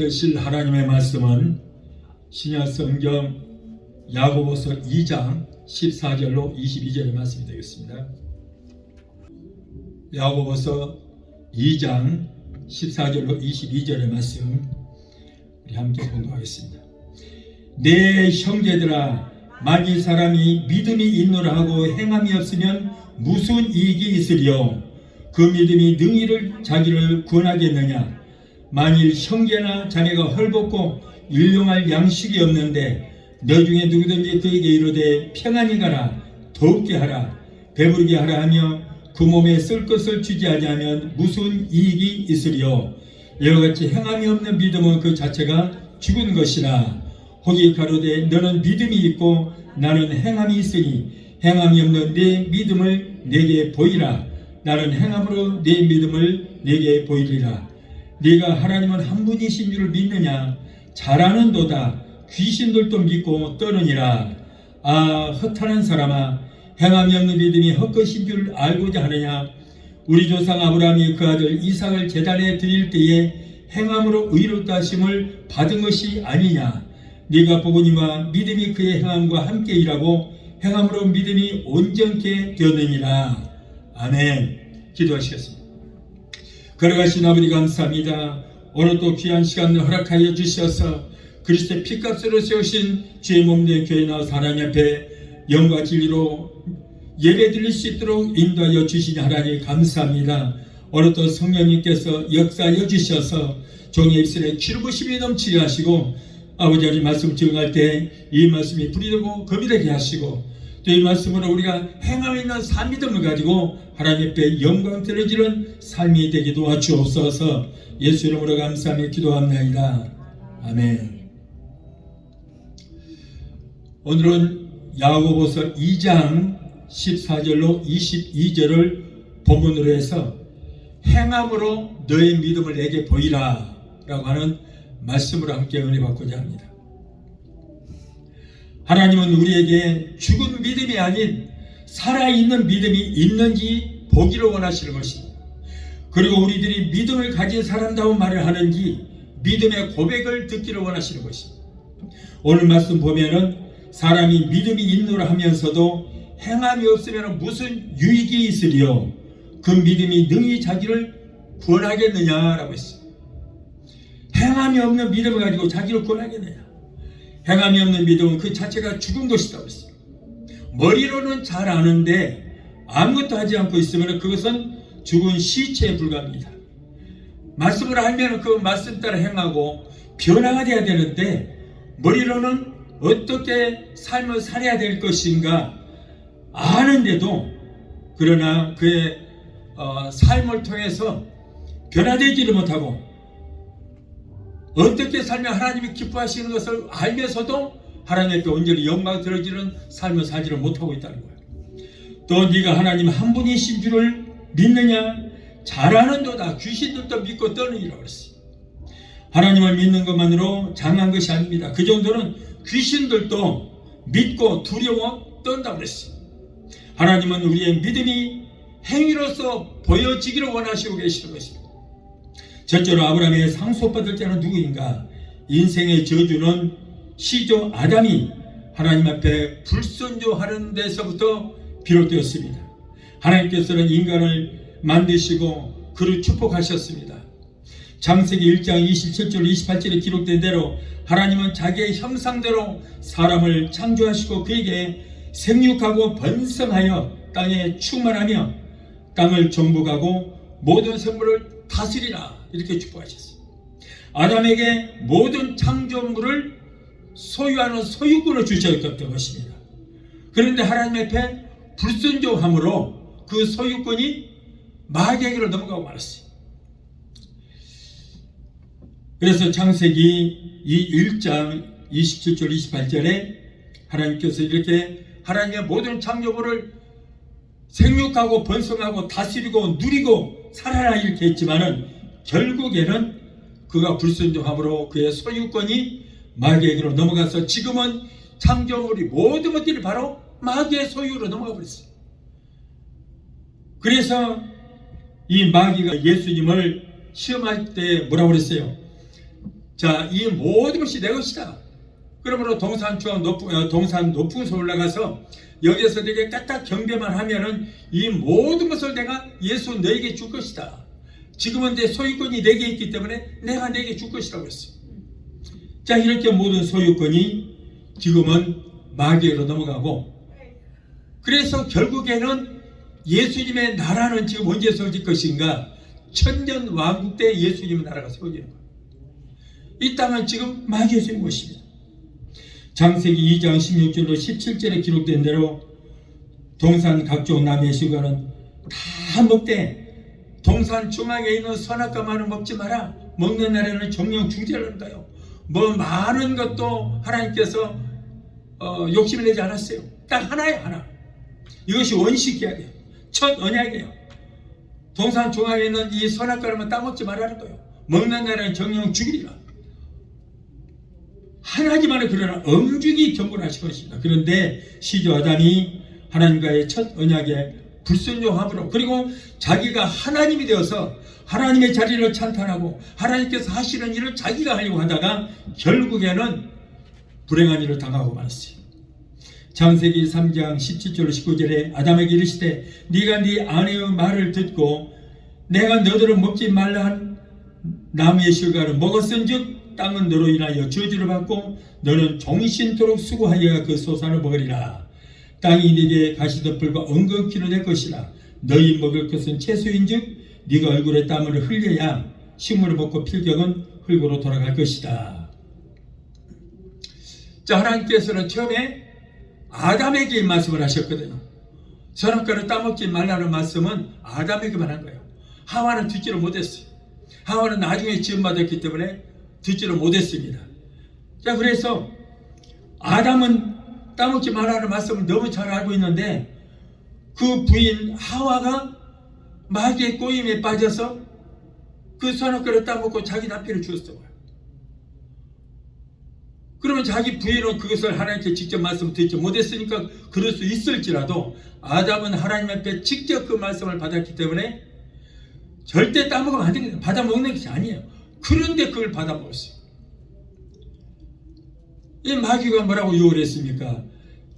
들으실 하나님의 말씀은 신약 성경 야고보서 2장 14절로 22절의 말씀이 되겠습니다. 야고보서 2장 14절로 22절의 말씀 우리 함께 공부하겠습니다. 내 형제들아, 만일 사람이 믿음이 있노라 하고 행함이 없으면 무슨 이익이 있으리요? 그 믿음이 능히를 자기를 구원하겠느냐? 만일 형제나 자매가 헐벗고 일용할 양식이 없는데 너 중에 누구든지 그에게 이르되 평안히 가라, 더욱게 하라, 배부르게 하라 하며 그 몸에 쓸 것을 주지 아니하면 무슨 이익이 있으리요? 이와 같이 행함이 없는 믿음은 그 자체가 죽은 것이라. 혹이 가로되 너는 믿음이 있고 나는 행함이 있으니 행함이 없는 내 믿음을 내게 보이라. 나는 행함으로 내 믿음을 내게 보이리라. 네가 하나님은 한 분이신 줄을 믿느냐? 잘하는도다. 귀신들도 믿고 떠느니라. 아, 허탄한 사람아, 행함이 없는 믿음이 헛것인 줄 알고자 하느냐? 우리 조상 아브라함이 그 아들 이삭을 제단에 드릴 때에 행함으로 의롭다 하심을 받은 것이 아니냐? 네가 보거니와 믿음이 그의 행함과 함께 일하고 행함으로 믿음이 온전케 되었느니라. 아멘. 기도하시겠습니다. 걸어가신 아버지 감사합니다. 오늘 또 귀한 시간을 허락하여 주셔서 그리스도의 피값으로 세우신 주의 몸된 교회 나와서 하나님 앞에 영과 진리로 예배 드릴 수 있도록 인도하여 주시니 하나님 감사합니다. 오늘 또 성령님께서 역사하여 주셔서 종의 입술에 기름부심이 넘치게 하시고 아버지 하나님 말씀 증언할 때 이 말씀이 불이 되고 검이 되게 하시고 또 이 말씀으로 우리가 행함 있는 삶 믿음을 가지고 하나님 앞에 영광 드려지는 삶이 되게 도와주옵소서. 예수 이름으로 감사하며 기도합나이다. 아멘. 오늘은 야고보서 2장 14절로 22절을 본문으로 해서 행함으로 너의 믿음을 내게 보이라 라고 하는 말씀으로 함께 은혜 받고자 합니다. 하나님은 우리에게 죽은 믿음이 아닌 살아있는 믿음이 있는지 보기를 원하시는 것입니다. 그리고 우리들이 믿음을 가진 사람다운 말을 하는지 믿음의 고백을 듣기를 원하시는 것입니다. 오늘 말씀 보면은 사람이 믿음이 있노라 하면서도 행함이 없으면 무슨 유익이 있으리요? 그 믿음이 능히 자기를 구원하겠느냐라고 했어요. 행함이 없는 믿음을 가지고 자기를 구원하겠느냐? 행함이 없는 믿음은 그 자체가 죽은 것이라고 했어요. 머리로는 잘 아는데 아무것도 하지 않고 있으면 그것은 죽은 시체에 불과합니다. 말씀을 알면 그 말씀 따라 행하고 변화가 돼야 되는데 머리로는 어떻게 삶을 살아야 될 것인가 아는데도 그러나 그의 삶을 통해서 변화되지를 못하고 어떻게 살면 하나님이 기뻐하시는 것을 알면서도 하나님 앞에 온전히 영광 드려지는 삶을 살지를 못하고 있다는 거예요. 또 네가 하나님 한 분이신 줄을 믿느냐? 잘하는도다. 귀신들도 믿고 떠느니라고 그랬어요. 하나님을 믿는 것만으로 장한 것이 아닙니다. 그 정도는 귀신들도 믿고 두려워 떤다고 그랬어요. 하나님은 우리의 믿음이 행위로서 보여지기를 원하시고 계시는 것입니다. 첫째로 아브라함의 상속받을 자는 누구인가? 인생의 저주는 시조 아담이 하나님 앞에 불순종하는 데서부터 비롯되었습니다. 하나님께서는 인간을 만드시고 그를 축복하셨습니다. 창세기 1장 27절 28절에 기록된 대로 하나님은 자기의 형상대로 사람을 창조하시고 그에게 생육하고 번성하여 땅에 충만하며 땅을 정복하고 모든 생물을 다스리라 이렇게 축복하셨어요. 아담에게 모든 창조물을 소유하는 소유권을 주셨던 것입니다. 그런데 하나님 앞에 불순종함으로 그 소유권이 마귀에게로 넘어가고 말았어요. 그래서 창세기 1장 27절 28절에 하나님께서 이렇게 하나님의 모든 창조물을 생육하고 번성하고 다스리고 누리고 살아라 이렇게 했지만은 결국에는 그가 불순종함으로 그의 소유권이 마귀에게로 넘어가서 지금은 창조물이 모든 것들이 바로 마귀의 소유로 넘어가 버렸어요. 그래서 이 마귀가 예수님을 시험할 때 뭐라고 그랬어요? 자, 이 모든 것이 내 것이다. 그러므로 동산 높은 곳에 올라가서 여기서 내게 까딱 경배만 하면은 이 모든 것을 내가 예수 너에게 줄 것이다. 지금은 내 소유권이 내게 있기 때문에 내가 내게 줄 것이라고 했어요. 자, 이렇게 모든 소유권이 지금은 마귀로 넘어가고, 그래서 결국에는 예수님의 나라는 지금 언제 세워질 것인가? 천년 왕국 때 예수님의 나라가 세워지는 거예요. 이 땅은 지금 마귀가 세운 것입니다. 창세기 2장 16절로 17절에 기록된 대로 동산 각종 남의 시간은 다 먹되 동산 중앙에 있는 선악과만은 먹지 마라. 먹는 날에는 정령 죽으리라는 거예요. 뭐 많은 것도 하나님께서 욕심을 내지 않았어요. 딱 하나예요, 하나. 이것이 원칙이에요. 첫 언약이에요. 동산 중앙에 있는 이 선악과만 따먹지 말라는 거예요. 먹는 날에는 정령 죽이리라. 하나님만을 그러나 엄중히 경고를 하신 것입니다. 그런데 시조 아담이 하나님과의 첫 언약에 불순종함으로, 그리고 자기가 하나님이 되어서 하나님의 자리를 찬탄하고 하나님께서 하시는 일을 자기가 하려고 하다가 결국에는 불행한 일을 당하고 말았어요. 창세기 3장 17절 19절에 아담에게 이르시되 네가 네 아내의 말을 듣고 내가 너희를 먹지 말라 한 나무의 실과를 먹었은즉 땅은 너로 인하여 저주를 받고 너는 종신토록 수고하여 그 소산을 먹으리라. 땅이 네게 가시덤불과 엉겅퀴로 될 것이라. 너희 먹을 것은 채소인즉 네가 얼굴에 땀을 흘려야 식물을 먹고 필경은 흙으로 돌아갈 것이다. 자, 하나님께서는 처음에 아담에게 이 말씀을 하셨거든요. 선악과를 따먹지 말라는 말씀은 아담에게만 한 거예요. 하와는 듣지를 못했어요. 하와는 나중에 지음받았기 때문에 듣지를 못했습니다. 자, 그래서 아담은 따먹지 말라는 말씀을 너무 잘 알고 있는데 그 부인 하와가 마귀의 꼬임에 빠져서 그 선악과를 따먹고 자기 남편을 죽였어요. 그러면 자기 부인은 그것을 하나님께 직접 말씀을 듣지 못했으니까 그럴 수 있을지라도 아담은 하나님 앞에 직접 그 말씀을 받았기 때문에 절대 따먹으면 안 됩니다. 받아먹는 것이 아니에요. 그런데 그걸 받아먹었어요. 이 마귀가 뭐라고 유혹을 했습니까?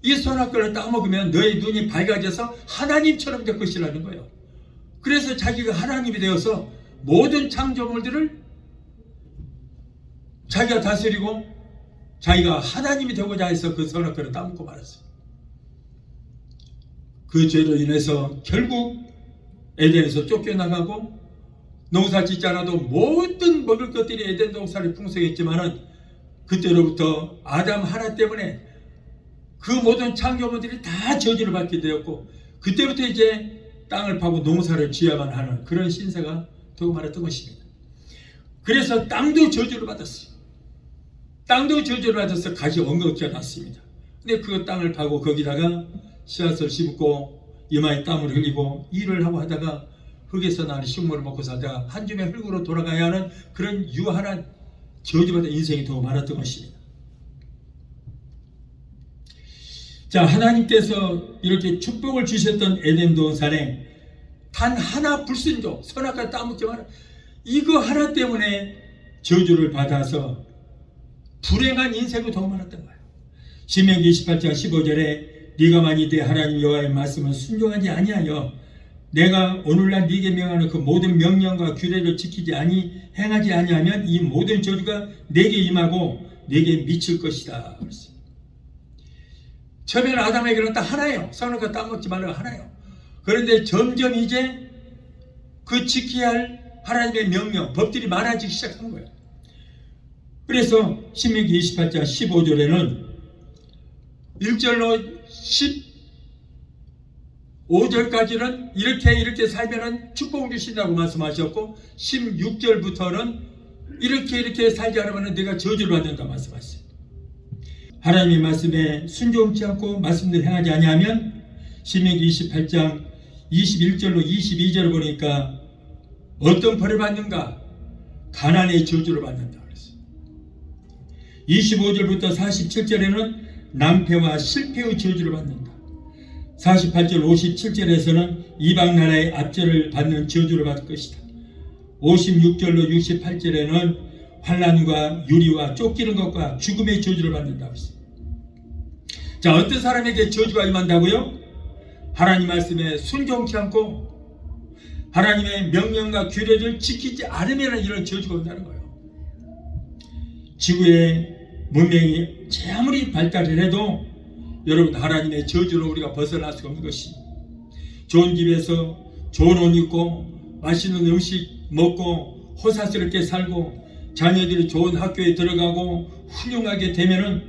이 선악과를 따먹으면 너의 눈이 밝아져서 하나님처럼 될 것이라는 거예요. 그래서 자기가 하나님이 되어서 모든 창조물들을 자기가 다스리고 자기가 하나님이 되고자 해서 그 선악과를 따먹고 말았어요. 그 죄로 인해서 결국 에덴에서 쫓겨나가고 농사 짓지 않아도 모든 먹을 것들이 에덴 동산이 풍성했지만은 그때로부터 아담 하나 때문에 그 모든 창조물들이 다 저주를 받게 되었고 그때부터 이제 땅을 파고 농사를 지어야만 하는 그런 신세가 되고 말았던 것입니다. 그래서 땅도 저주를 받았어요. 땅도 저주를 받아서 가지 엉겅퀴가 났습니다. 근데 그 땅을 파고 거기다가 씨앗을 심고 이마에 땀을 흘리고 일을 하고 하다가 흙에서 나는 식물을 먹고 살다가 한 줌의 흙으로 돌아가야 하는 그런 유한한 저주받은 인생이 되고 말았던 것입니다. 자, 하나님께서 이렇게 축복을 주셨던 에덴 동산에 단 하나 불순종, 선악과 따먹지 마라. 이거 하나 때문에 저주를 받아서 불행한 인생을 더 말았던 거예요. 신명기 28장 15절에 네가 만일 내 하나님 여호와의 말씀을 순종하지 아니하여 내가 오늘날 네게 명하는 그 모든 명령과 규례를 지키지 행하지 아니하면 이 모든 저주가 네게 임하고 네게 미칠 것이다. 처음에는 아담에게는 딱 하나예요. 선악과 따먹지 말라고 하나예요. 그런데 점점 이제 그 지켜야 할 하나님의 명령, 법들이 많아지기 시작한 거예요. 그래서 신명기 28장 15절에는 1절로 15절까지는 이렇게 살면은 축복을 주신다고 말씀하셨고 16절부터는 이렇게 살지 않으면 내가 저주를 받는다 말씀하셨어요. 하나님의 말씀에 순종치 않고 말씀대로 행하지 아니하면 신명기 28장 21절로 22절을 보니까 어떤 벌을 받는가? 가난의 저주를 받는다 그랬어요. 25절부터 47절에는 낭패와 실패의 저주를 받는다. 48절 57절에서는 이방 나라의 압제를 받는 저주를 받을 것이다. 56절로 68절에는 환난과 유리와 쫓기는 것과 죽음의 저주를 받는다고 했습니다. 자, 어떤 사람에게 저주가 임한다고요? 하나님 말씀에 순종치 않고 하나님의 명령과 규례를 지키지 않으면 이런 저주가 온다는 거예요. 지구의 문명이 아무리 발달을 해도 여러분, 하나님의 저주로 우리가 벗어날 수가 없는 것입니다. 좋은 집에서 좋은 옷 입고 맛있는 음식 먹고 호사스럽게 살고 자녀들이 좋은 학교에 들어가고 훌륭하게 되면은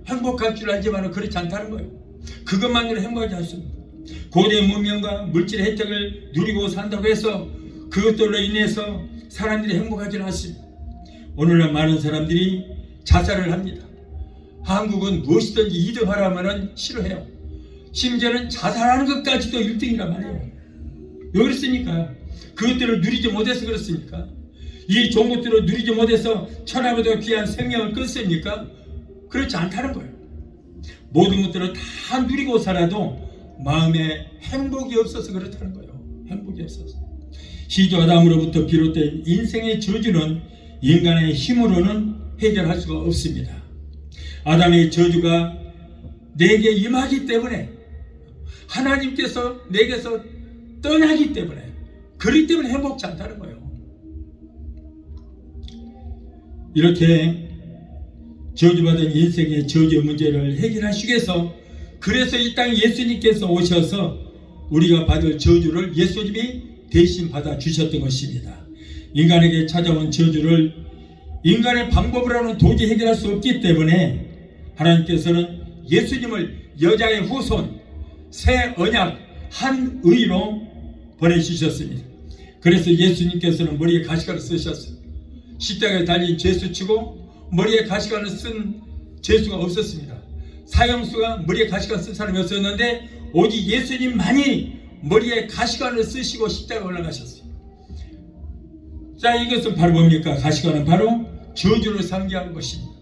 행복할 줄 알지만 그렇지 않다는 거예요. 그것만으로 행복하지 않습니다. 고대 문명과 물질의 혜택을 누리고 산다고 해서 그것들로 인해서 사람들이 행복하지는 않습니다. 오늘날 많은 사람들이 자살을 합니다. 한국은 무엇이든지 2등 하라면 싫어해요. 심지어는 자살하는 것까지도 1등이란 말이에요. 왜 그렇습니까? 그것들을 누리지 못해서 그렇습니까? 이 좋은 것들을 누리지 못해서 천하보다 귀한 생명을 끊습니까? 그렇지 않다는 거예요. 모든 것들을 다 누리고 살아도 마음에 행복이 없어서 그렇다는 거예요. 행복이 없어서. 시조 아담으로부터 비롯된 인생의 저주는 인간의 힘으로는 해결할 수가 없습니다. 아담의 저주가 내게 임하기 때문에, 하나님께서 내게서 떠나기 때문에, 그렇기 때문에 행복치 않다는 거예요. 이렇게 저주받은 인생의 저주 문제를 해결하시기 위해서, 그래서 이 땅에 예수님께서 오셔서 우리가 받을 저주를 예수님이 대신 받아 주셨던 것입니다. 인간에게 찾아온 저주를 인간의 방법으로는 도저히 해결할 수 없기 때문에 하나님께서는 예수님을 여자의 후손, 새 언약 한 의로 보내주셨습니다. 그래서 예수님께서는 머리에 가시관을 쓰셨어요. 십자가에 달린 죄수치고 머리에 가시관을 쓴 죄수가 없었습니다. 사형수가 머리에 가시관 쓴 사람이 없었는데 오직 예수님만이 머리에 가시관을 쓰시고 십자가에 올라가셨어요. 자, 이것은 바로 뭡니까? 가시관은 바로 저주를 상징하는 것입니다.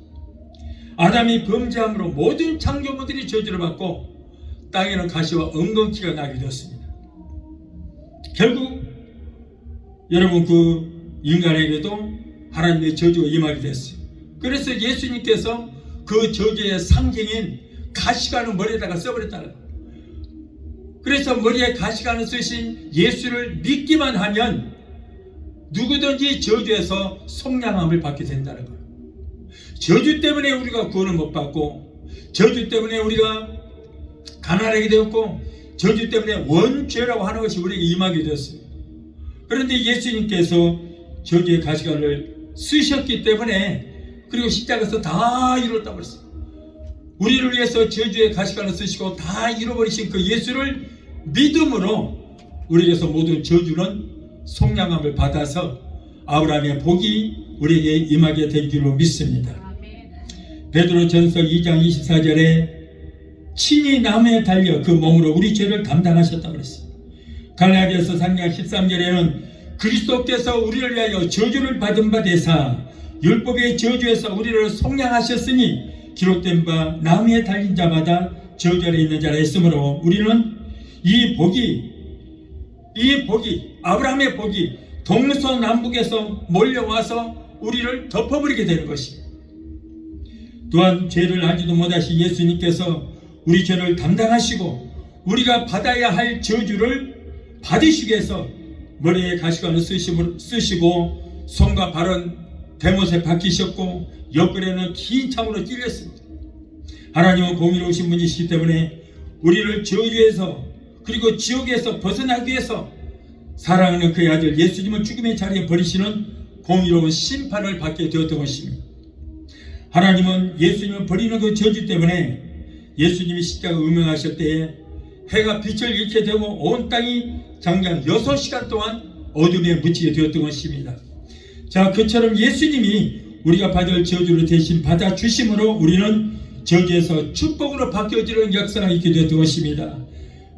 아담이 범죄함으로 모든 창조물들이 저주를 받고 땅에는 가시와 엉겅퀴가 나게 되었습니다. 결국 여러분, 그 인간에게도 하나님의 저주가 임하게 됐어요. 그래서 예수님께서 그 저주의 상징인 가시관을 머리에다가 써버렸다는 거예요. 그래서 머리에 가시관을 쓰신 예수를 믿기만 하면 누구든지 저주에서 속량함을 받게 된다는 거예요. 저주 때문에 우리가 구원을 못 받고, 저주 때문에 우리가 가난하게 되었고, 저주 때문에 원죄라고 하는 것이 우리에게 임하게 되었어요. 그런데 예수님께서 저주의 가시관을 쓰셨기 때문에, 그리고 십자가에서 다 이뤘다고 그랬어요. 우리를 위해서 저주의 가시관을 쓰시고 다 이뤄버리신 그 예수를 믿음으로 우리에게서 모든 저주는 속량함을 받아서 아브라함의 복이 우리에게 임하게 된 줄로 믿습니다. 베드로전서 2장 24절에 친히 나무에 달려 그 몸으로 우리 죄를 담당하셨다고 그랬어요. 갈라디아서 3장 13절에는 그리스도께서 우리를 위하여 저주를 받은 바 되사 율법의 저주에서 우리를 속량하셨으니 기록된 바 나무에 달린 자마다 저주 아래 있는 자라 했으므로 우리는 이 복이 아브라함의 복이 동서남북에서 몰려와서 우리를 덮어버리게 되는 것입니다. 또한 죄를 알지도 못하신 예수님께서 우리 죄를 담당하시고 우리가 받아야 할 저주를 받으시기 위해서 머리에 가시관을 쓰시고 손과 발은 대못에 박히셨고 옆구리에는 긴 창으로 찔렸습니다. 하나님은 공의로우신 분이시기 때문에 우리를 저주에서 그리고 지옥에서 벗어나기 위해서 사랑하는 그의 아들 예수님을 죽음의 자리에 버리시는 공의로운 심판을 받게 되었던 것입니다. 하나님은 예수님을 버리는 그 저주 때문에 예수님이 십자가 음행하실 때에 해가 빛을 잃게 되고 온 땅이 장장 6시간 동안 어둠에 묻히게 되었던 것입니다. 자, 그처럼 예수님이 우리가 받을 저주를 대신 받아주심으로 우리는 저주에서 축복으로 바뀌어지는 역사가 있게 되었던 것입니다.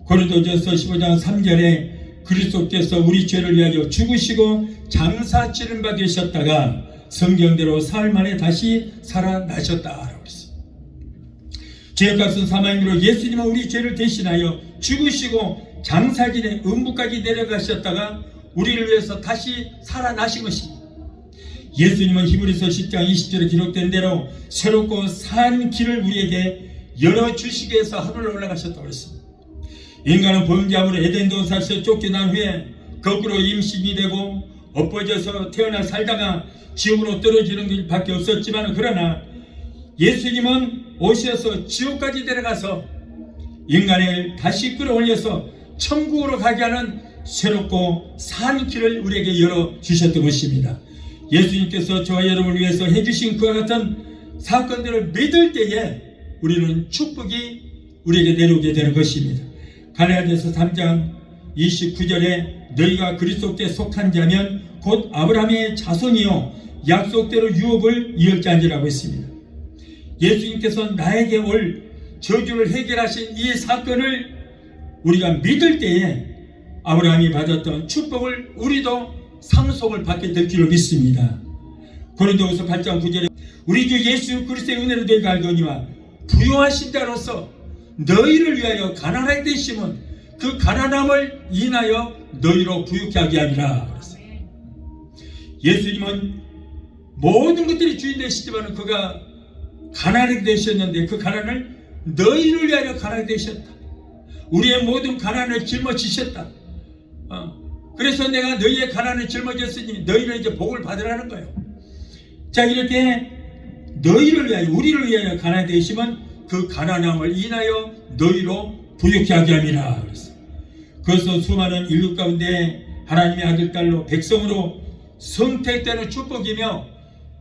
고린도전서 15장 3절에 그리스도께서 우리 죄를 위하여 죽으시고 장사 치른 바 되셨다가 성경대로 사흘 만에 다시 살아나셨다라고 했어요. 죄값은 사망으로 예수님은 우리 죄를 대신하여 죽으시고 장사진의 음부까지 내려가셨다가 우리를 위해서 다시 살아나신 것입니다. 예수님은 히브리서 10장 20절에 기록된 대로 새롭고 산 길을 우리에게 열어주시기 위해서 하늘로 올라가셨다고 했습니다. 인간은 범죄함으로 에덴 동산에서 쫓겨난 후에 거꾸로 임신이 되고 엎어져서 태어나 살다가 지옥으로 떨어지는 길밖에 없었지만, 그러나 예수님은 오셔서 지옥까지 데려가서 인간을 다시 끌어올려서 천국으로 가게 하는 새롭고 산 길을 우리에게 열어주셨던 것입니다. 예수님께서 저와 여러분을 위해서 해주신 그와 같은 사건들을 믿을 때에 우리는 축복이 우리에게 내려오게 되는 것입니다. 갈라디아서 3장 29절에 너희가 그리스도께 속한 자면 곧 아브라함의 자손이요 약속대로 유업을 이을 자니라고 했습니다. 예수님께서 나에게 올 저주를 해결하신 이 사건을 우리가 믿을 때에 아브라함이 받았던 축복을 우리도 상속을 받게 될 줄로 믿습니다. 고린도후서 8장 9절에 우리 주 예수 그리스도의 은혜로 너희가 알거니와 부요하신 자로서 너희를 위하여 가난하게 되심은 그 가난함을 인하여 너희로 부유케 하게 하리라. 예수님은 모든 것들이 주인 되시지만 그가 가난하게 되셨는데 그 가난을 너희를 위하여 가난하게 되셨다. 우리의 모든 가난을 짊어지셨다. 그래서 내가 너희의 가난을 짊어졌으니 너희는 이제 복을 받으라는 거예요. 자, 이렇게 너희를 위하여, 우리를 위하여 가난하게 되시면 그 가난함을 인하여 너희로 부유케 하게 함이라. 그래서 수많은 인류 가운데 하나님의 아들 딸로 백성으로 선택되는 축복이며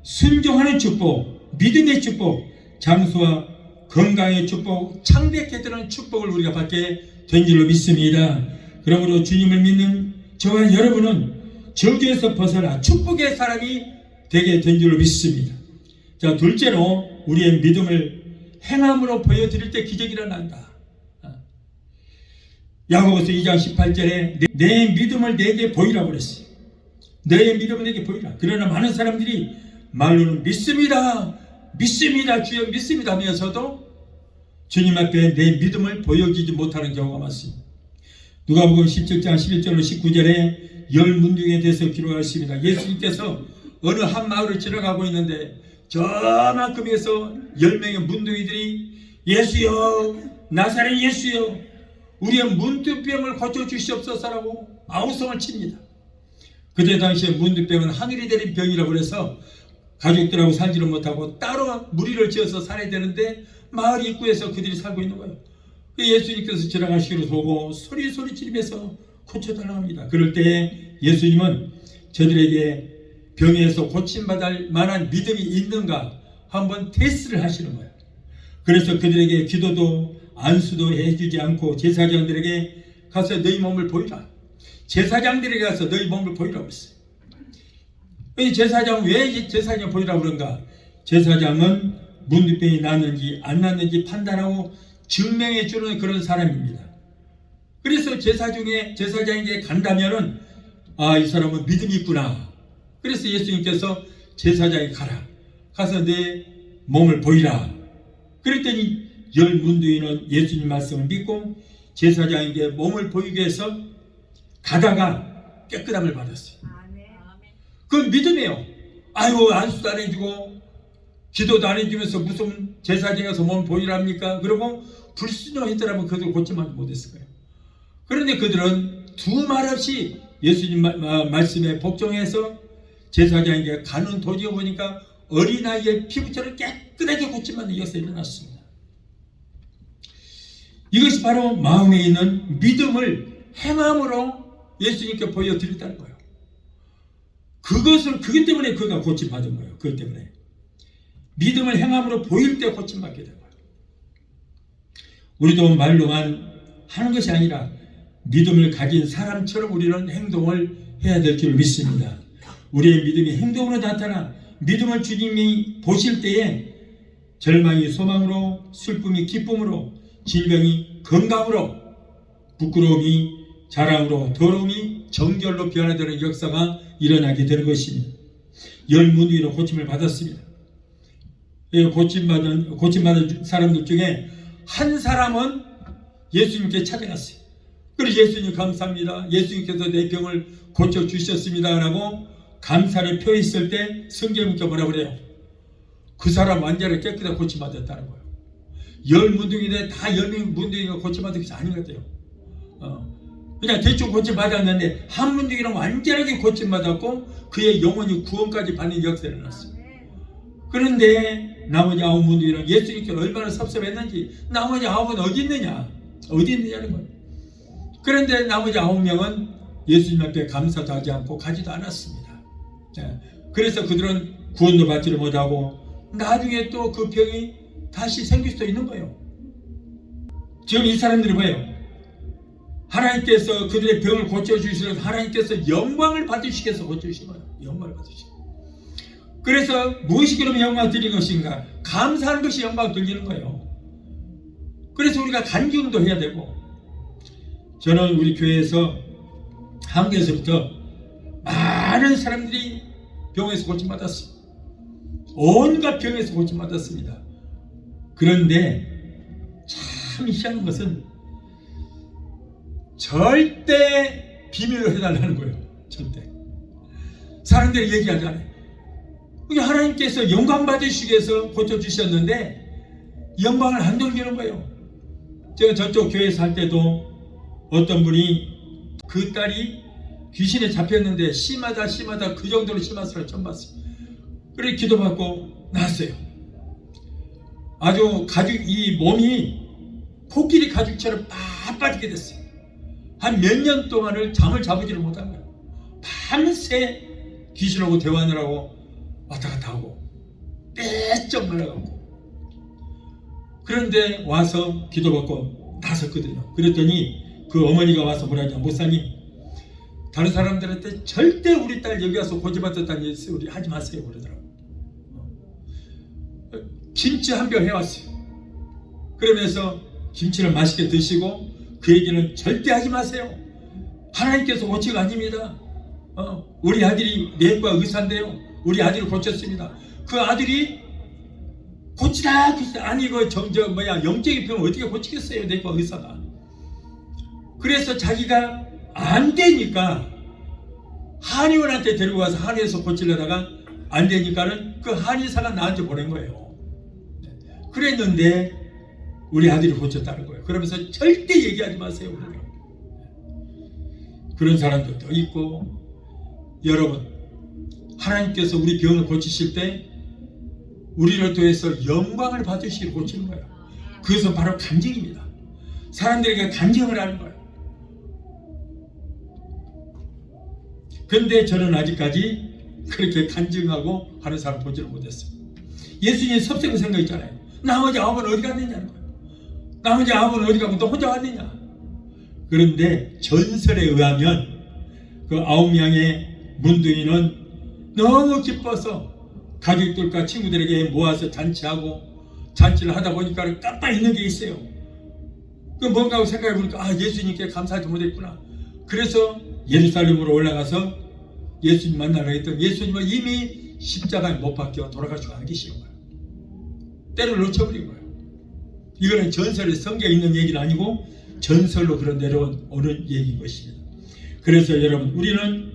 순종하는 축복, 믿음의 축복, 장수와 건강의 축복, 창백해 드는 축복을 우리가 받게 된 줄로 믿습니다. 그러므로 주님을 믿는 저와 여러분은 저주에서 벗어나 축복의 사람이 되게 된 줄로 믿습니다. 자, 둘째로 우리의 믿음을 행함으로 보여드릴 때 기적이 일어난다. 야고보서 2장 18절에 내 믿음을 내게 보이라고 그랬어요. 너의 믿음을 내게 보이라. 그러나 많은 사람들이 말로는 믿습니다, 믿습니다, 주여 믿습니다 하면서도 주님 앞에 내 믿음을 보여주지 못하는 경우가 많습니다. 누가복음 17장 11절로 19절에 열 문둥이에 대해서 기록하십니다. 예수님께서 어느 한 마을을 지나가고 있는데 저만큼에서 10명의 문둥이들이 예수여, 나사렛 예수여, 우리의 문둥병을 고쳐주시옵소서라고 아우성을 칩니다. 그때 당시에 문둥병은 하늘이 내린 병이라고 해서 가족들하고 살지를 못하고 따로 무리를 지어서 살아야 되는데 마을 입구에서 그들이 살고 있는 거예요. 예수님께서 지나가시기로 보고 소리 지르면서 고쳐달라고 합니다. 그럴 때 예수님은 저들에게 병에서 고침받을 만한 믿음이 있는가 한번 테스트를 하시는 거예요. 그래서 그들에게 기도도 안수도 해주지 않고 제사장들에게 가서 너희 몸을 보이라. 제사장들에게 가서 너희 몸을 보이라고 했어요. 제사장은 왜 제사장 보이라고 그런가? 제사장은 문둥병이 났는지 안 났는지 판단하고 증명해 주는 그런 사람입니다. 그래서 제사장에게 간다면은 이 사람은 믿음이 있구나. 그래서 예수님께서 제사장에 가서 내 몸을 보이라. 그랬더니 열 문둥이는 예수님 말씀을 믿고 제사장에게 몸을 보이기 위해서 가다가 깨끗함을 받았어요. 그건 믿음이에요. 아이고, 안수도 안 해주고 기도도 안 해주면서 무슨 제사장에 가서 몸을 보이랍니까? 그러고 불순종했더라면 그들 고침하지 못했을 거예요. 그런데 그들은 두 말 없이 예수님 말씀에 복종해서 제사장에게 가는 도중에 보니까 어린아이의 피부처럼 깨끗하게 고침받는 역사가 일어났습니다. 이것이 바로 마음에 있는 믿음을 행함으로 예수님께 보여드렸다는 거예요. 그것 때문에 그가 고침받은 거예요. 그것 때문에 믿음을 행함으로 보일 때 고침받게 된 거예요. 우리도 말로만 하는 것이 아니라 믿음을 가진 사람처럼 우리는 행동을 해야 될 줄 믿습니다. 우리의 믿음이 행동으로 나타나 믿음을 주님이 보실 때에 절망이 소망으로, 슬픔이 기쁨으로, 질병이 건강으로, 부끄러움이 자랑으로, 더러움이 정결로 변화되는 역사가 일어나게 되는 것입니다. 열 문둥이로 고침을 받았습니다. 고침받은 사람들 중에 한 사람은 예수님께 찾아갔어요. 그래서 예수님 감사합니다. 예수님께서 내 병을 고쳐주셨습니다 라고 감사를 표했을 때 성경에 뭐라 그래요? 그 사람 완전히 깨끗하게 고침받았다는 거예요. 10문둥이인데 다 10문둥이가 고침받은 것이 아닌 것 같아요. 그냥 대충 고침받았는데 한 문둥이는 완전하게 고침받았고 그의 영혼이 구원까지 받는 역사를 일어났어요. 그런데 나머지 9문둥이는 예수님께 얼마나 섭섭했는지 나머지 9은 어디 있느냐? 어디 있느냐는 거예요. 그런데 나머지 9명은 예수님 앞에 감사도 하지 않고 가지도 않았습니다. 그래서 그들은 구원도 받지를 못하고 나중에 또 그 병이 다시 생길 수도 있는 거예요. 지금 이 사람들이 뭐예요? 하나님께서 그들의 병을 고쳐주시는 하나님께서 영광을 받으시기 위해서 고쳐주신 거예요. 영광을 받으시고. 그래서 무엇이 그러면 영광을 드리는 것인가? 감사하는 것이 영광을 드리는 거예요. 그래서 우리가 간증도 해야 되고, 저는 우리 교회에서 한국에서부터 많은 사람들이 병에서 고침받았어요. 온갖 병에서 고침받았습니다. 그런데 참 희한한 것은 절대 비밀로 해달라는 거예요. 절대. 사람들이 얘기하잖아요. 하나님께서 영광 받으시기 위해서 고쳐주셨는데 영광을 안 돌리는 거예요. 제가 저쪽 교회에서 할 때도 어떤 분이 그 딸이 귀신에 잡혔는데 심하다 그 정도로 심한 사람을 처음 봤어요. 그래 기도받고 나왔어요. 아주 이 몸이 코끼리 가죽처럼 빠빠지게 됐어요. 한 몇 년 동안을 잠을 자보지를 못한 거예요. 밤새 귀신하고 대화하느라고 왔다 갔다 하고 빼쩍 말아가고. 그런데 와서 기도받고 나섰거든요. 그랬더니 그 어머니가 와서 뭐라 하냐, 목사님 다른 사람들한테 절대 우리 딸 여기 와서 고집받았다는 소리 하지 마세요 그러더라고요. 김치 한 병 해왔어요. 그러면서 김치를 맛있게 드시고 그 얘기는 절대 하지 마세요. 하나님께서 고치가 아닙니다. 우리 아들이 내과 의사인데요. 우리 아들을 고쳤습니다. 그 아들이 고치다 아니 이거 영적인 병을 어떻게 고치겠어요 내과 의사가. 그래서 자기가 안 되니까 한의원한테 데리고 가서 한의에서 고치려다가 안 되니까는 그 한의사가 나한테 보낸 거예요. 그랬는데 우리 아들이 고쳤다는 거예요. 그러면서 절대 얘기하지 마세요. 그런 사람들도 있고, 여러분 하나님께서 우리 병을 고치실 때 우리를 통해서 영광을 받으시고 고치는 거예요. 그것은 바로 간증입니다. 사람들에게 간증을 하는 거예요. 그런데 저는 아직까지 그렇게 간증하고 하는 사람 보지를 못했어요. 예수님 섭섭한 생각 있잖아요. 나머지 9은 어디 갔느냐는 거예요. 나머지 9은 어디 가고 너 혼자 왔느냐. 그런데 전설에 의하면 그 9명의 문둥이는 너무 기뻐서 가족들과 친구들에게 모아서 잔치를 하다 보니까 깜빡 있는 게 있어요. 그 뭔가 하고 생각해 보니까 예수님께 감사하지 못했구나. 그래서 예루살렘으로 올라가서 예수님 만나러 했더니 예수님은 이미 십자가에 못 박혀 돌아가시고 안 계시는 거예요. 때를 놓쳐버린 거예요. 이거는 전설에 성경에 있는 얘기는 아니고 전설로 그런 내려오는 얘기인 것입니다. 그래서 여러분 우리는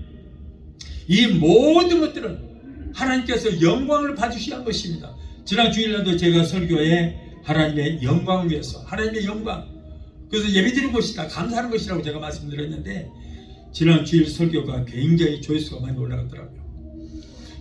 이 모든 것들은 하나님께서 영광을 받으셔야 한 것입니다. 지난 주일날도 제가 설교에 하나님의 영광을 위해서 하나님의 영광, 그래서 예배드리는 것이다, 감사하는 것이라고 제가 말씀드렸는데 지난 주일 설교가 굉장히 조회수가 많이 올라갔더라고요.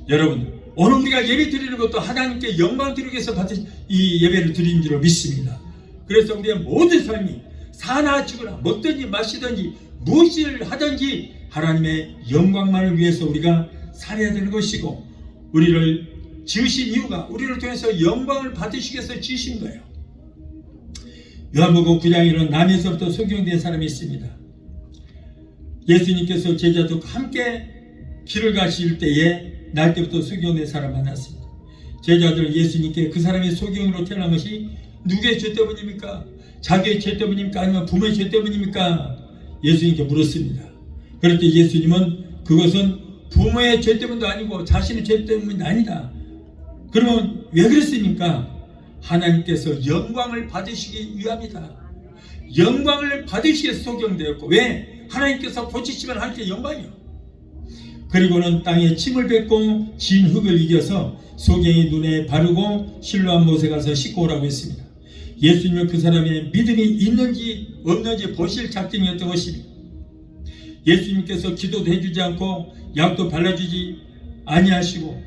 여러분 오늘 우리가 예배 드리는 것도 하나님께 영광 드리기 위해서 받은 이 예배를 드리는 줄로 믿습니다. 그래서 우리의 모든 삶이 사나 죽으나 먹든지 마시든지 무엇을 하든지 하나님의 영광만을 위해서 우리가 살아야 되는 것이고, 우리를 지으신 이유가 우리를 통해서 영광을 받으시기 위해서 지으신 거예요. 요한복음 9장에는 남에서부터 소경된 사람이 있습니다. 예수님께서 제자들과 함께 길을 가실 때에 날 때부터 소경된 사람 만났습니다. 제자들은 예수님께 그 사람이 소경으로 태어난 것이 누구의 죄 때문입니까? 자기의 죄 때문입니까? 아니면 부모의 죄 때문입니까? 예수님께 물었습니다. 그럴 때 예수님은 그것은 부모의 죄 때문도 아니고 자신의 죄 때문이 아니다. 그러면 왜 그랬습니까? 하나님께서 영광을 받으시기 위함이다. 영광을 받으시기 위해서 소경되었고, 왜? 하나님께서 고치시면 하나님께 영광이요. 그리고는 땅에 침을 뱉고 진 흙을 이겨서 소경이 눈에 바르고 실로암 못에 가서 씻고 오라고 했습니다. 예수님은 그 사람의 믿음이 있는지 없는지 보실 작정이었던 것입니다. 예수님께서 기도도 해주지 않고 약도 발라주지 아니하시고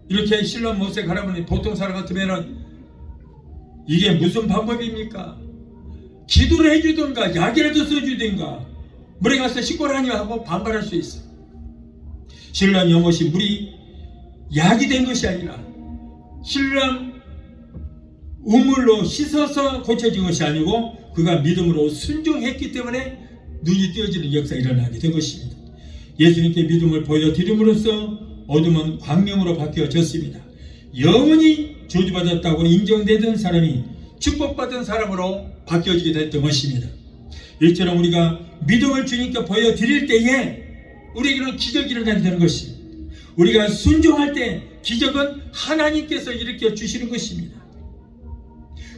이렇게 실로암 못에 가라면 보통 사람 같으면은 이게 무슨 방법입니까? 기도를 해주든가 약이라도 써주든가 물에 가서 씻고라니 하고 반발할 수 있어요. 신랑 연못이 물이 약이 된 것이 아니라 신랑 우물로 씻어서 고쳐진 것이 아니고 그가 믿음으로 순종했기 때문에 눈이 띄어지는 역사가 일어나게 된 것입니다. 예수님께 믿음을 보여드림으로써 어둠은 광명으로 바뀌어졌습니다. 영원히 저주받았다고 인정되던 사람이 축복받은 사람으로 바뀌어지게 됐던 것입니다. 이처럼 우리가 믿음을 주님께 보여드릴 때에 우리에게는 기적이 일어나게 되는 것입니다. 우리가 순종할 때 기적은 하나님께서 일으켜 주시는 것입니다.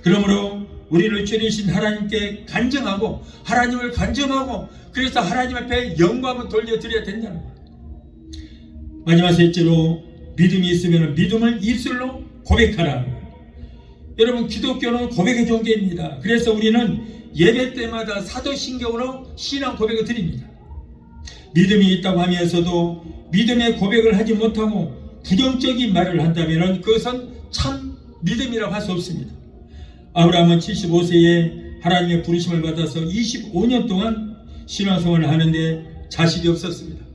그러므로 우리를 죄내신 하나님께 간증하고 하나님을 간증하고 그래서 하나님 앞에 영광을 돌려드려야 된다는 거예요. 마지막 셋째로 믿음이 있으면 믿음을 입술로 고백하라. 여러분 기독교는 고백의 종교입니다. 그래서 우리는 예배 때마다 사도신경으로 신앙 고백을 드립니다. 믿음이 있다고 하면서도 믿음의 고백을 하지 못하고 부정적인 말을 한다면 그것은 참 믿음이라고 할 수 없습니다. 아브라함은 75세에 하나님의 부르심을 받아서 25년 동안 신앙생활을 하는데 자식이 없었습니다.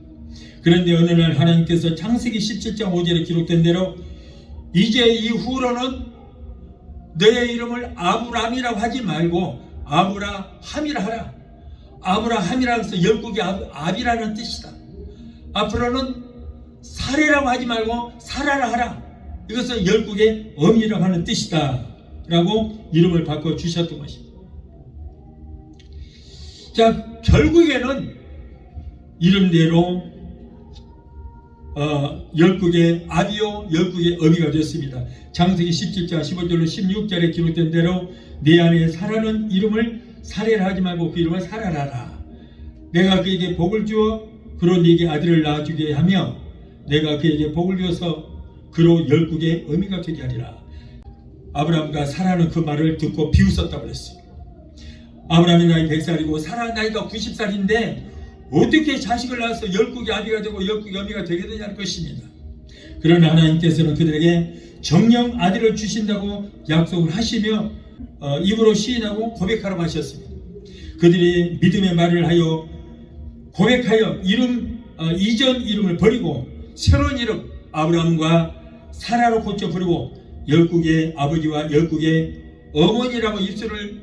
그런데 어느 날 하나님께서 창세기 17장 5절에 기록된 대로 이제 이후로는 너의 이름을 아브람이라고 하지 말고 아브라함이라 하라. 아브라함이라고 해서 열국의 아비라는 뜻이다. 앞으로는 사례라고 하지 말고 사라라 하라. 이것은 열국의 어미라고 하는 뜻이다 라고 이름을 바꿔 주셨던 것입니다. 자, 결국에는 이름대로 열국의 아비요 열국의 어미가 됐습니다. 창세기 17장 15절로 16절에 기록된 대로 내 안에 사라는 이름을 사례라 하지 말고 그 이름을 사라라 하라. 내가 그에게 복을 주어 그로 네게 아들을 낳아주게 하며 내가 그에게 복을 주어서 그로 열국의 어미가 되게 하리라. 아브라함과 사라는 그 말을 듣고 비웃었다고 그랬어요. 아브라함이 나이 100살이고 사라 나이가 90살인데 어떻게 자식을 낳아서 열국의 아비가 되고 열국의 어미가 되게 되냐는 것입니다. 그러나 하나님께서는 그들에게 정령 아들을 주신다고 약속을 하시며 입으로 시인하고 고백하라고 하셨습니다. 그들이 믿음의 말을 하여 고백하여 이전 이름을 버리고 새로운 이름 아브라함과 사라로 고쳐 부르고 열국의 아버지와 열국의 어머니라고 입술을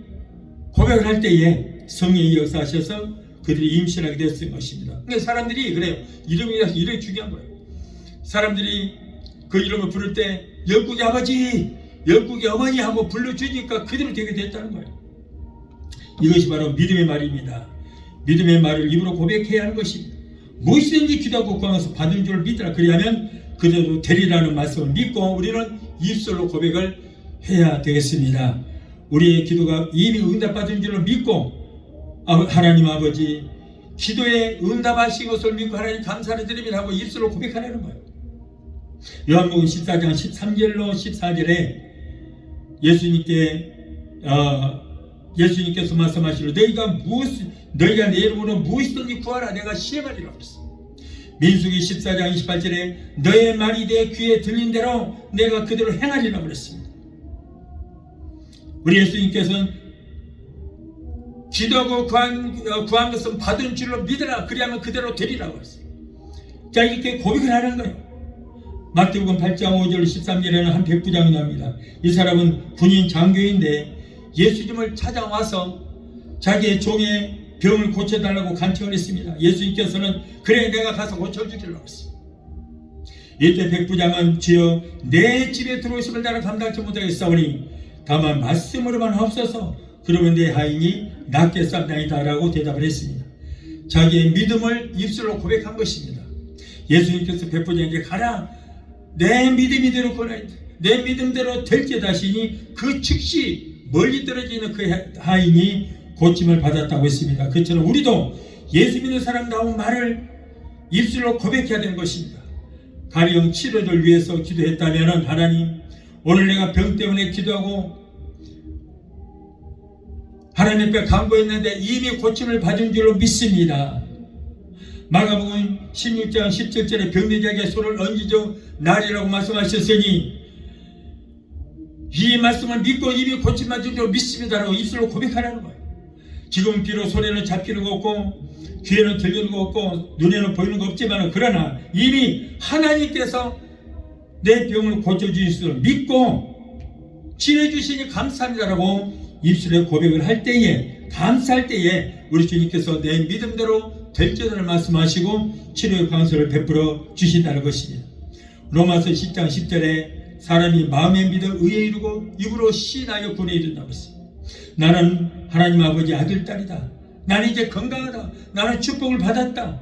고백을 할 때에 성령이 역사하셔서 그들이 임신하게 됐을 것입니다. 그러니까 사람들이 그래요. 이름이라서 이름이 중요한 거예요. 사람들이 그 이름을 부를 때 열국의 아버지, 열국의 어머니 하고 불러주니까 그대로 되게 됐다는 거예요. 이것이 바로 믿음의 말입니다. 믿음의 말을 입으로 고백해야 하는 것입니다. 무엇이든지 기도하고 구하면서 받은 줄 믿으라. 그리하면 그대로 되리라는 말씀을 믿고 우리는 입술로 고백을 해야 되겠습니다. 우리의 기도가 이미 응답받은 줄로 믿고 하나님 아버지 기도에 응답하신 것을 믿고 하나님 감사를 드리며 하고 입술로 고백하라는 거예요. 요한복음 14장 13절로 14절에 예수님께서 말씀하시기를 너희가 내 이름으로 무엇이든지 구하라 내가 시행하리라 그랬어요. 민수기 14장 28절에 너의 말이 내 귀에 들린 대로 내가 그대로 행하리라 그랬습니다. 우리 예수님께서는 기도하고 구한 것은 받은 줄로 믿으라. 그리하면 그대로 되리라고 했어요. 자, 이렇게 고백을 하는 거예요. 마태복음 8장 5절 13절에는 한 백부장이 나옵니다. 이 사람은 군인 장교인데 예수님을 찾아와서 자기의 종의 병을 고쳐달라고 간청을 했습니다. 예수님께서는 그래 내가 가서 고쳐주리라고 했어요. 이때 백부장은 주여 내 집에 들어오심을 나는 감당치 못하겠사오니 다만 말씀으로만 하옵소서 그러면 내 하인이 낫게 쌈나이다 라고 대답을 했습니다. 자기의 믿음을 입술로 고백한 것입니다. 예수님께서 백부장에게 가라 내 믿음이대로 권하이다 내 믿음대로 될지어다 하시니 그 즉시 멀리 떨어지는 그 하인이 고침을 받았다고 했습니다. 그처럼 우리도 예수 믿는 사람 나온 말을 입술로 고백해야 되는 것입니다. 가령 치료를 위해서 기도했다면 하나님, 오늘 내가 병 때문에 기도하고 하나님 앞에 간구했는데 이미 고침을 받은 줄로 믿습니다. 마가복음 16장 17절에 병든 자에게 손을 얹으죠 나리라고 말씀하셨으니 이 말씀을 믿고 이미 고침받은 줄 믿습니다라고 입술로 고백하라는 거예요. 지금 비록 손에는 잡히는 거 없고 귀에는 들리는 거 없고 눈에는 보이는 거 없지만 그러나 이미 하나님께서 내 병을 고쳐주실 줄 믿고 치료해주시니 감사합니다라고 입술에 고백을 할 때에, 감사할 때에 우리 주님께서 내 믿음대로 될지어다 말씀하시고 치료의 강소를 베풀어 주신다는 것입니다. 로마서 10장 10절에 사람이 마음에 믿어 의에 이르고 입으로 시인하여 구원에 이른다고 했습니다. 나는 하나님 아버지 아들 딸이다. 나는 이제 건강하다. 나는 축복을 받았다.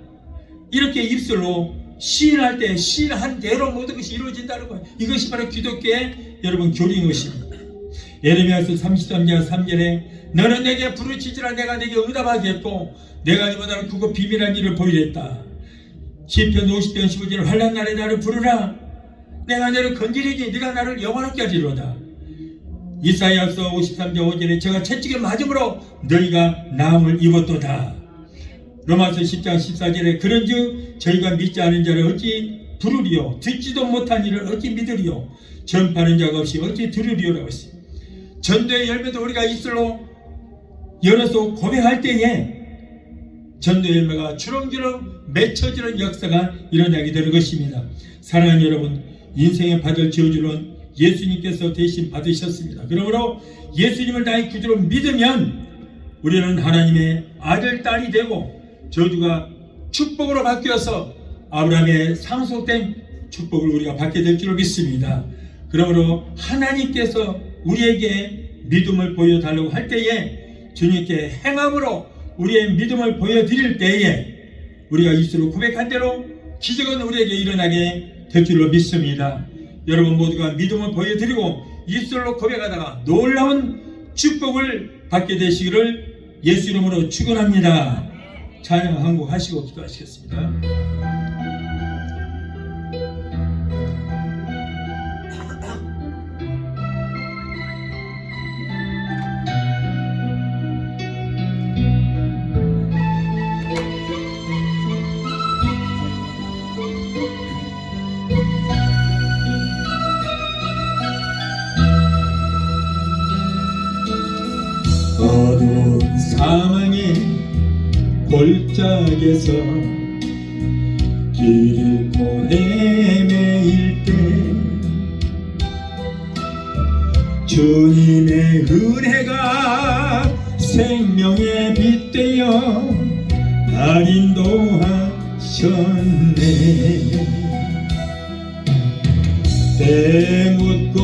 이렇게 입술로 시인할 때 시인한 대로 모든 것이 이루어진다는 거예요. 이것이 바로 기독교의 여러분 교리인 것입니다. 예레미야서 33장 3절에 너는 내게 부르짖으라 내가 내게 응답하겠고 내가 너보다는 크고 비밀한 일을 보이랬다. 시편 50편 15절 환난 날에 나를 부르라 내가 너를 건지리니 네가 나를 영원하게 하리로다. 이사야서 53장 5절에 제가 채찍에 맞음으로 너희가 나음을 입었도다. 로마서 10장 14절에 그런즉 저희가 믿지 않은 자를 어찌 부르리요 듣지도 못한 일을 어찌 믿으리요 전파하는 자가 없이 어찌 들으리요라고 했습니다. 전도의 열매도 우리가 입술로 열어서 고백할 때에 전도의 열매가 주렁주렁 맺혀지는 역사가 일어나게 되는 것입니다. 사랑하는 여러분, 인생에 받을 저주는 예수님께서 대신 받으셨습니다. 그러므로 예수님을 나의 구주로 믿으면 우리는 하나님의 아들, 딸이 되고 저주가 축복으로 바뀌어서 아브라함의 상속된 축복을 우리가 받게 될 줄로 믿습니다. 그러므로 하나님께서 우리에게 믿음을 보여달라고 할 때에 주님께 행함으로 우리의 믿음을 보여드릴 때에 우리가 입술로 고백한 대로 기적은 우리에게 일어나게 될 줄로 믿습니다. 여러분 모두가 믿음을 보여드리고 입술로 고백하다가 놀라운 축복을 받게 되시기를 예수 이름으로 축원합니다. 찬양 한 곡 하시고 기도하시겠습니다. 어두운 사망의 골짜기에서 길 잃고 헤매일 때 주님의 은혜가 생명의 빛 되어 날 인도하셨네. 때묻고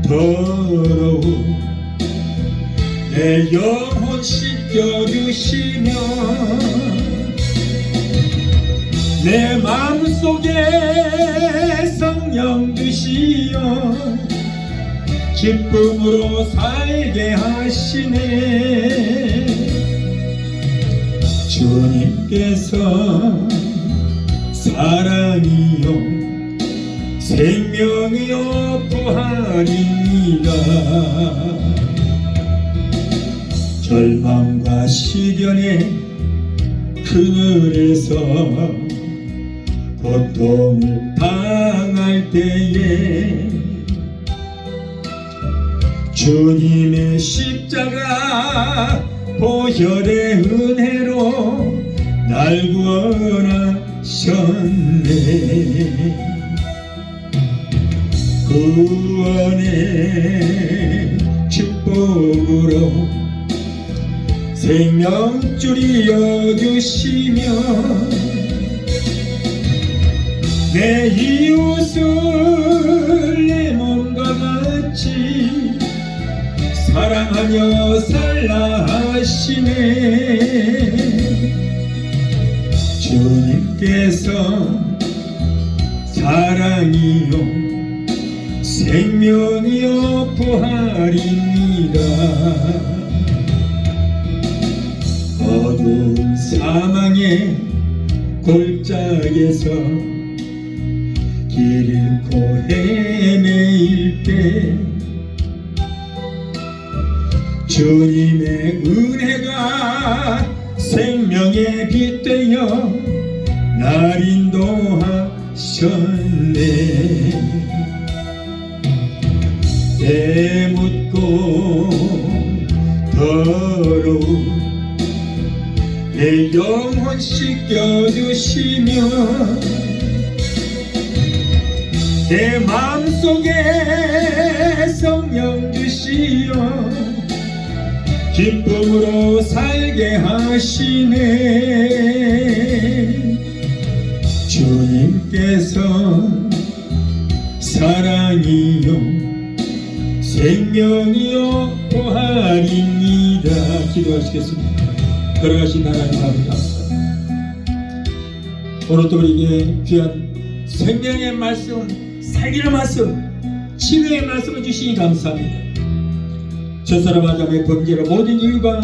더러운 내 영혼 씻겨주시며 내 마음속에 성령 주시어 기쁨으로 살게 하시네. 주님께서 사랑이요 생명이요 부활입니다. 절망과 시련의 그늘에서 고통을 당할 때에 주님의 십자가 보혈의 은혜로 날 구원하셨네. 구원의 축복으로 생명줄이 여주시며 내 이웃을 내 몸과 같이 사랑하며 살라 하시네. 주님께서 사랑이요 생명이요 부활입니다. 어두운 사망의 골짜기에서 길 잃고 헤매일 때 주님의 은혜가 생명의 빛 되어 날 인도하셨네. 때묻고 더러운 내 영혼 씻겨주시며 내 마음속에 성령 주시어 기쁨으로 살게 하시네. 주님께서 사랑이요 생명이요 부활입니다. 기도하시겠습니다. 걸어가신 하나님 아버지 감사합니다. 오늘도 우리에게 귀한 생명의 말씀, 살기의 말씀, 치료의 말씀을 주시니 감사합니다. 저 사람 아담의 범죄로 모든 인류가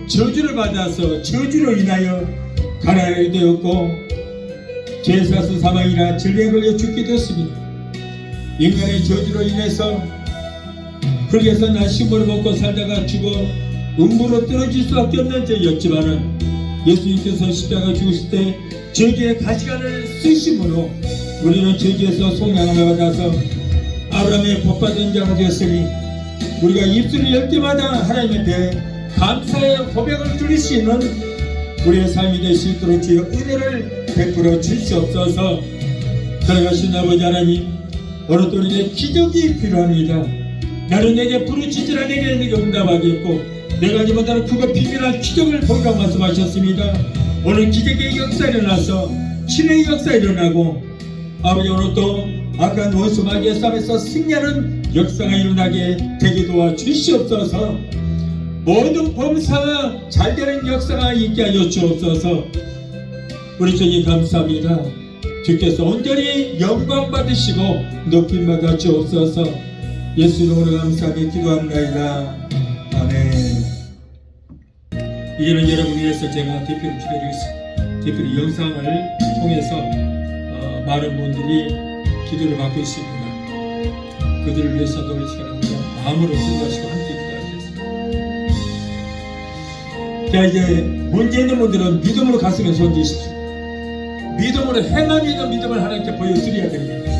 저주를 받아서 저주로 인하여 가난하게 되었고 죄사스 사망이라 질병에 걸려 죽게 되었습니다. 인간의 저주로 인해서 흙에서 난 식물을 먹고 살다가 죽어 음부로 떨어질 수밖에 없는 죄였지만은 예수님께서 십자가 죽으실 때 저주의 가시관을 쓰심으로 우리는 저주에서 속량함을 받아서 아브라함의 복받은 자가 되었으니 우리가 입술을 열 때마다 하나님 앞에 감사의 고백을 드릴 수 있는 우리의 삶이 될 수 있도록 주의 은혜를 베풀어 주시옵소서. 걸어가신 아버지 하나님, 오늘도 우리에게 기적이 필요합니다. 나는 내게 부르짖으라 내게 응답하겠고 내가 이보다는 크고 비밀한 기적을 보이라고 말씀하셨습니다. 오늘 기적의 역사 일어나서 신의 역사 일어나고 아버지 오늘도 악한 원수 마귀의 싸움에서 승리하는 역사가 일어나게 되게 도와 주시옵소서. 모든 범사가 잘되는 역사가 있게 하여 주옵소서. 우리 주님 감사합니다. 주께서 온전히 영광 받으시고 높임 받아 주옵소서. 예수 이름으로 감사하며 기도합니다. 아멘. 이제는 여러분 위해서 제가 대표로 기도드리겠습니다. 대표로 영상을 통해서 많은 분들이 기도를 받고 있습니다. 그들을 위해서도 우리 시간에 마음으로 기도하시고 함께 기도하겠습니다. 자, 이제 문제 있는 분들은 믿음으로 가슴에 손주십시오. 믿음으로 행함이 있는 믿음을 하나님께 보여드려야 됩니다.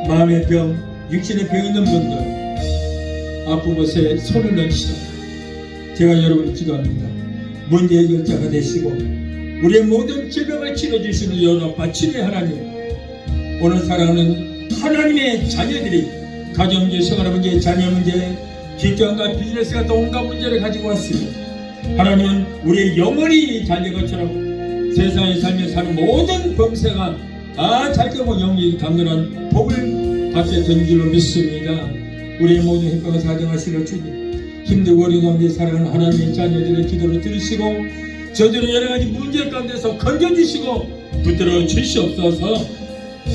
마음의 병, 육신의 병 있는 분들 아픈 곳에 손을 얹으시라. 제가 여러분을 기도합니다. 문제 해결자가 되시고 우리의 모든 질병을 치료주시는 연합과 치료의 하나님, 오늘 사랑하는 하나님의 자녀들이 가정문제, 생활 문제, 자녀 문제, 직장과 비즈니스 같은 온갖 문제를 가지고 왔습니다. 하나님은 우리의 영혼이 잘된 것처럼 세상에 살며 사는 모든 범세가 다 잘되고 영원히 강건한 복을 받게 된 줄로 믿습니다. 우리의 모든 행복을 사정하시는 주님, 힘들고 어려운 가운데 살아가는 하나님의 자녀들의 기도를 들으시고 저들의 여러가지 문제 가운데서 건져주시고 붙들어 주시옵소서.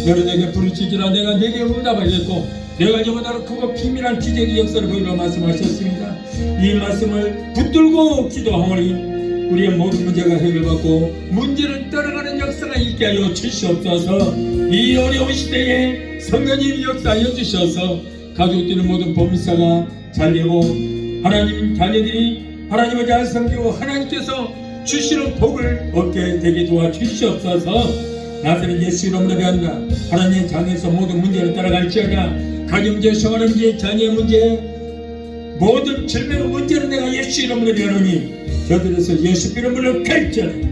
너는 내게 부르짖으라 내가 내게 응답하겠고 내가 저보다 크고 비밀한 기적의 역사를 보이라 말씀하셨습니다. 이 말씀을 붙들고 기도하오니 우리의 모든 문제가 해결받고 문제를 떠나가는 역사가 있게 하여 주시옵소서. 이 어려운 시대에 성령님이 역사하여 주셔서 가족들의 모든 범사가 잘되고 하나님 자녀들이 하나님을 잘 섬기고 하나님께서 주시는 복을 얻게 되게 도와주시옵소서. 나사렛 예수 이름으로 배운다. 하나님의 장에서 모든 문제를 따라갈지어다. 가정 문제, 생활 문제, 자녀 문제, 모든 질병의 문제를 내가 예수 이름으로 배우니 저들에서 예수 이름으로 결정.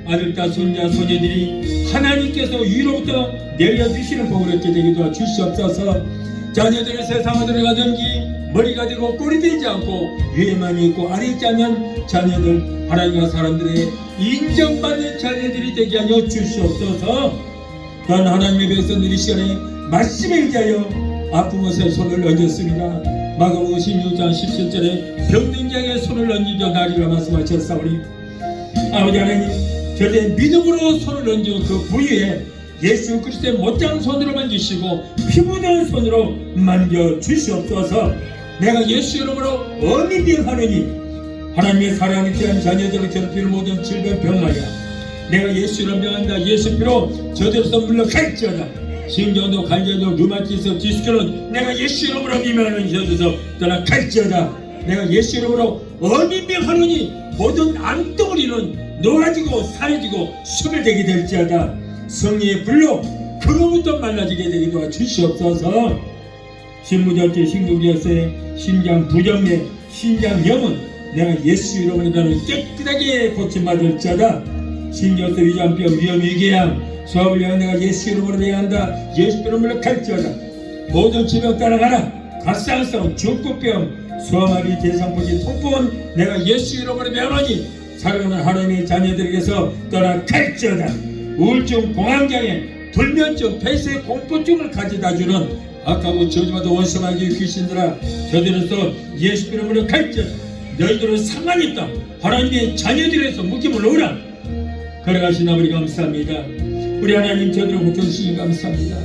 아들과 손자, 소녀들이 하나님께서 위로부터 내려주시는 복을 얻게 되게 도와주시옵소서. 자녀들의 세상을 들어가든지 머리가 되고 꼴이 되지 않고 위에만 있고 아래 있지 않는 자녀들, 하나님과 사람들의 인정받는 자녀들이 되게 하여 주시옵소서. 또한 하나님의 백성들이 시간에 말씀에 의지하여 아픈 것에 손을 얹었습니다. 마가복음 16장 17절에 병든 자에게 손을 얹으려 나리라 말씀하셨사오니 아버지 하나님, 저의 믿음으로 손을 얹은 그 부위에 예수 그리스도의 못장 손으로 만지시고 피부된 손으로 만져 주시옵소서. 내가 예수 이름으로 엄히 명하노니 하나님의 사랑하는 귀한 자녀들을 괴롭히는 모든 질병 병마야 내가 예수를 명한다. 예수 피로 저들로서 물러갈지어다. 심정도 갈지어도 류마티스 디스크는 내가 예수 이름으로 미명하는 저들로서 떠나갈지어다. 내가 예수 이름으로 어민명하노니 모든 암덩어리는 녹아지고 사라지고 소멸되게 될지어다. 성령의 불로 그로부터 말라지게 되게 도와 주시옵소서. 신무절제 신국이었어요. 심장 부정매 신장 염은 내가 예수 이름으로 나는 깨끗하게 고침받을지어다. 신경성 위장병 위험위궤양 수압을 향해 내가 예수 이름으로 명한다. 예수 이름으로 갈지어다. 모든 질병 따라가라. 가스항성 중풍병 수화마비 대상포진 통풍은 내가 예수 이름으로 명하니 사랑하는 하나님의 자녀들에게서 떠나갈지어다. 우울증 공황장애 불면증 폐쇄 공포증을 가져다주는 악하고 저주받은 원수마귀 귀신들아 저들로서 예수 이름으로 갈지어다. 너희들은 상관이 있다. 하나님의 자녀들에서 묶임을 놓으라. 걸어가신 아버지 감사합니다. 우리 하나님 저들을 고쳐주시니 감사합니다.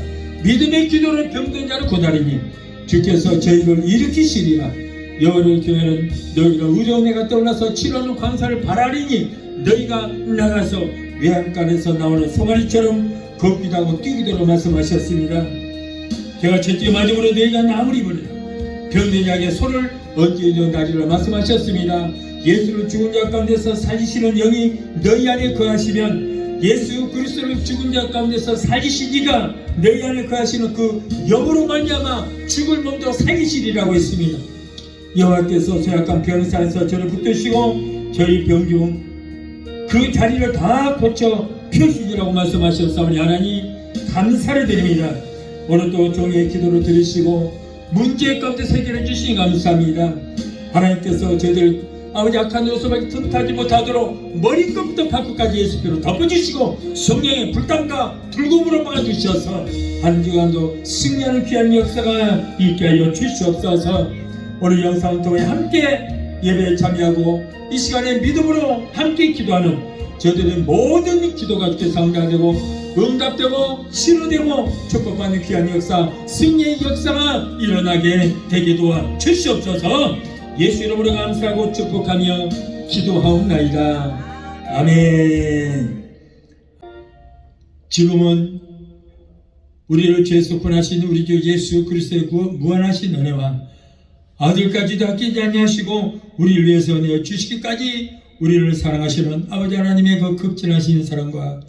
믿음의 기도를 병든 자를 고다리니 주께서 저희를 일으키시리라. 여호와의 교회는 너희가 의로운 해가 떠올라서 치러는 광사를 바라리니 너희가 나가서 외양간에서 나오는 송아리처럼 걷기도 하고 뛰기도록 말씀하셨습니다. 제가 채찍 맞음으로 너희가 나무를 입으리라. 병든 자에게 손을 얹어 나리라 말씀하셨습니다. 예수를 죽은 자 가운데서 살리시는 영이 너희 안에 거하시면 예수 그리스도를 죽은 자 가운데서 살리신 이가 너희 안에 거하시는 그 영으로 말미암아 죽을 몸도 살리시리라고 했습니다. 여호와께서 쇠약한 병사에서 저를 붙드시고 저희 병중 그 자리를 다 고쳐 펴시리라고 말씀하셨사오니 하나님 감사를 드립니다. 오늘도 종의 기도를 들으시고 문제 가운데 해결해 주시니 감사합니다. 하나님께서 저희들 아버지 악한 요소밖에 틈타지 못하도록 머리끝부터 발끝까지 예수께로 덮어주시고 성령의 불담과 불금으로 막아주셔서 한 주간도 승리하는 귀한 역사가 있게 하여 주시옵소서. 오늘 영상을 통해 함께 예배에 참여하고 이 시간에 믿음으로 함께 기도하는 저들의 모든 기도가 주께 상달되고 응답되고 치료되고 축복받는 귀한 역사 승리의 역사가 일어나게 되게 도와 주시옵소서. 예수 이름으로 감사하고 축복하며 기도하옵나이다. 아멘. 지금은 우리를 죄에서 구원하신 우리 주 예수 그리스도의 무한하신 은혜와 아들까지도 아끼지 아니하시고 우리를 위해서 내어 주시기까지 우리를 사랑하시는 아버지 하나님의 그 극진하신 사랑과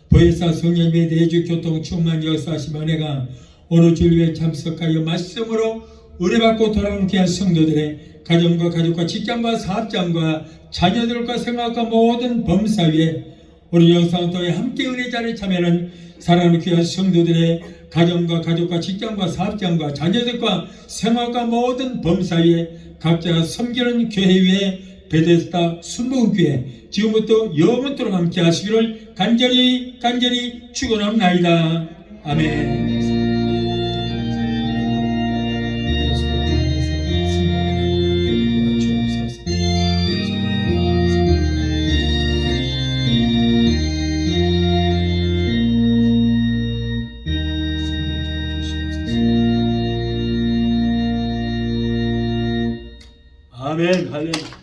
보혜사 성령님의 내주 교통 충만 역사하신 은혜가 오늘 주일에 참석하여 말씀으로 은혜받고 돌아온 귀한 성도들의 가정과 가족과 직장과 사업장과 자녀들과 생활과 모든 범사위에 우리 영상을 통해 함께 은혜 자리에 참여하는 사랑하는 귀한 성도들의 가정과 가족과 직장과 사업장과 자녀들과 생활과 모든 범사위에 각자가 섬기는 교회 위에 베데스다 순복음교회 지금부터 영원토록 함께 하시기를 간절히 축원합나이다. 아멘. 아멘. 할렐루야.